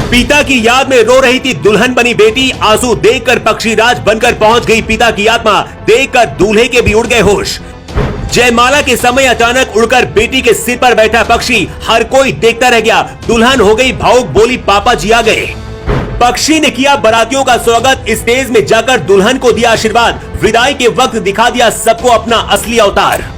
पिता की याद में रो रही थी दुल्हन बनी बेटी। आंसू देखकर पक्षी राज बनकर पहुंच गई पिता की आत्मा। देखकर दूल्हे के भी उड़ गए होश। जयमाला के समय अचानक उड़कर बेटी के सिर पर बैठा पक्षी हर कोई देखता रह गया। दुल्हन हो गई भावुक, बोली पापा जी आ गए। पक्षी ने किया बारातियों का स्वागत, स्टेज में जाकर दुल्हन को दिया आशीर्वाद। विदाई के वक्त दिखा दिया सबको अपना असली अवतार।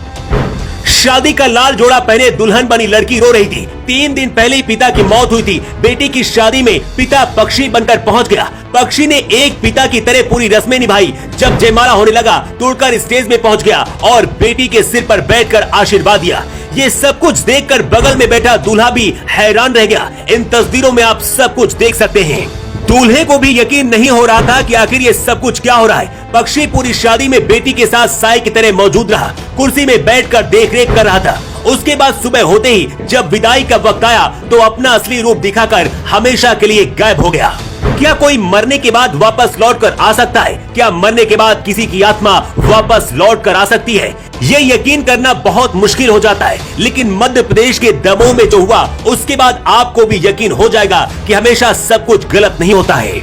शादी का लाल जोड़ा पहने दुल्हन बनी लड़की रो रही थी। 3 दिन पहले ही पिता की मौत हुई थी। बेटी की शादी में पिता पक्षी बनकर पहुंच गया। पक्षी ने एक पिता की तरह पूरी रस्में निभाई। जब जयमाला होने लगा तो उड़कर स्टेज में पहुंच गया और बेटी के सिर पर बैठकर आशीर्वाद दिया। ये सब कुछ देखकर बगल में बैठा दूल्हा भी हैरान रह गया। इन तस्वीरों में आप सब कुछ देख सकते हैं। दूल्हे को भी यकीन नहीं हो रहा था कि आखिर ये सब कुछ क्या हो रहा है। पक्षी पूरी शादी में बेटी के साथ साई की तरह मौजूद रहा। कुर्सी में बैठकर देखरेख कर रहा था। उसके बाद सुबह होते ही जब विदाई का वक्त आया तो अपना असली रूप दिखाकर हमेशा के लिए गायब हो गया। क्या कोई मरने के बाद वापस लौट कर आ सकता है? क्या मरने के बाद किसी की आत्मा वापस लौट कर आ सकती है? ये यकीन करना बहुत मुश्किल हो जाता है, लेकिन मध्य प्रदेश के दमोह में जो हुआ उसके बाद आपको भी यकीन हो जाएगा कि हमेशा सब कुछ गलत नहीं होता है।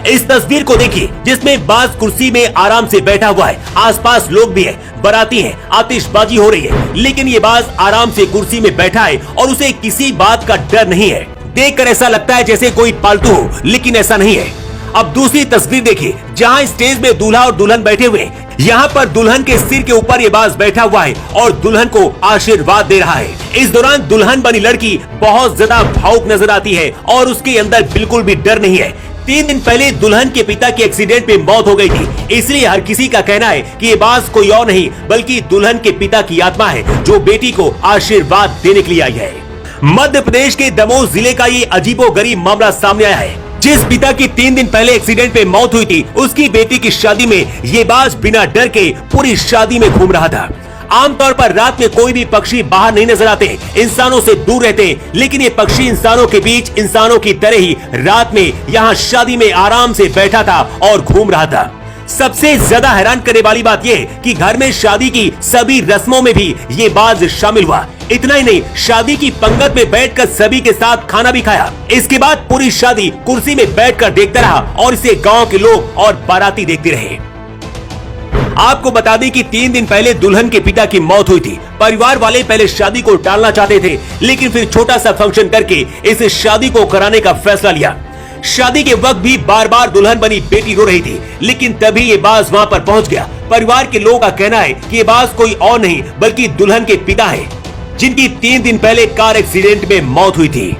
इस तस्वीर को देखिए जिसमें बाज कुर्सी में आराम से बैठा हुआ है। आसपास लोग भी है, बाराती है, आतिशबाजी हो रही है, लेकिन ये बाज आराम से कुर्सी में बैठा है और उसे किसी बात का डर नहीं है। देखकर ऐसा लगता है जैसे कोई पालतू हो, लेकिन ऐसा नहीं है। अब दूसरी तस्वीर देखिए जहां स्टेज में दूल्हा और दुल्हन बैठे हुए हैं। यहाँ पर दुल्हन के सिर के ऊपर ये बाज बैठा हुआ है और दुल्हन को आशीर्वाद दे रहा है। इस दौरान दुल्हन बनी लड़की बहुत ज्यादा भावुक नजर आती है और उसके अंदर बिल्कुल भी डर नहीं है। 3 दिन पहले दुल्हन के पिता की एक्सीडेंट में मौत हो गई थी, इसलिए हर किसी का कहना है कि ये बाज कोई और नहीं बल्कि दुल्हन के पिता की आत्मा है जो बेटी को आशीर्वाद देने के लिए आई है। मध्य प्रदेश के दमोह जिले का ये अजीबोगरीब मामला सामने आया है। जिस पिता की 3 दिन पहले एक्सीडेंट में मौत हुई थी उसकी बेटी की शादी में ये बाज बिना डर के पूरी शादी में घूम रहा था। आमतौर पर रात में कोई भी पक्षी बाहर नहीं नजर आते, इंसानों से दूर रहते हैं, लेकिन ये पक्षी इंसानों के बीच इंसानों की तरह ही रात में यहाँ शादी में आराम से बैठा था और घूम रहा था। सबसे ज्यादा हैरान करने वाली बात यह कि घर में शादी की सभी रस्मों में भी ये बाज शामिल हुआ। इतना ही नहीं, शादी की पंगत में बैठकर सभी के साथ खाना भी खाया। इसके बाद पूरी शादी कुर्सी में बैठकर देखता रहा और इसे गांव के लोग और बाराती देखते रहे। आपको बता दें कि 3 दिन पहले दुल्हन के पिता की मौत हुई थी। परिवार वाले पहले शादी को टालना चाहते थे, लेकिन फिर छोटा सा फंक्शन करके इस शादी को कराने का फैसला लिया। शादी के वक्त भी बार बार दुल्हन बनी बेटी रो रही थी, लेकिन तभी ये बाज वहां पर पहुंच गया। परिवार के लोगों का कहना है कि ये बाज कोई और नहीं बल्कि दुल्हन के पिता है, जिनकी 3 दिन पहले कार एक्सीडेंट में मौत हुई थी।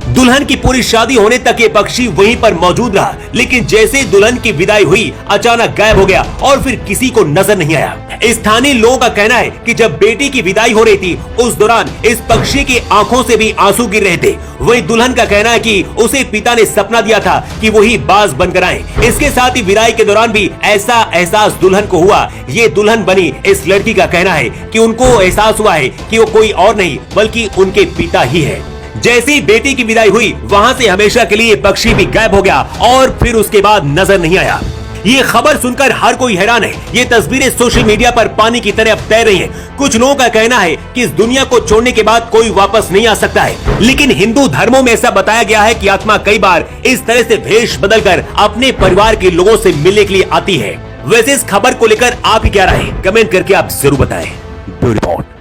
दुल्हन की पूरी शादी होने तक ये पक्षी वहीं पर मौजूद रहा, लेकिन जैसे दुल्हन की विदाई हुई अचानक गायब हो गया और फिर किसी को नजर नहीं आया। स्थानीय लोगों का कहना है कि जब बेटी की विदाई हो रही थी उस दौरान इस पक्षी की आंखों से भी आंसू गिर रहे थे। वही दुल्हन का कहना है कि उसे पिता ने सपना दिया था कि वही बाज बनकर आए। इसके साथ ही विदाई के दौरान भी ऐसा एहसास दुल्हन को हुआ। ये दुल्हन बनी इस लड़की का कहना है कि उनको एहसास हुआ है कि वो कोई और नहीं बल्कि उनके पिता ही है। जैसे ही बेटी की विदाई हुई वहां से हमेशा के लिए पक्षी भी गायब हो गया और फिर उसके बाद नजर नहीं आया। ये खबर सुनकर हर कोई हैरान है। ये तस्वीरें सोशल मीडिया पर पानी की तरह अब तैर रही हैं। कुछ लोगों का कहना है कि इस दुनिया को छोड़ने के बाद कोई वापस नहीं आ सकता है, लेकिन हिंदू धर्मों में ऐसा बताया गया है कि आत्मा कई बार इस तरह से भेष बदलकर अपने परिवार के लोगों से मिलने के लिए आती है। वैसे इस खबर को लेकर आप क्या राय है, कमेंट करके आप जरूर बताएं। Bureau report.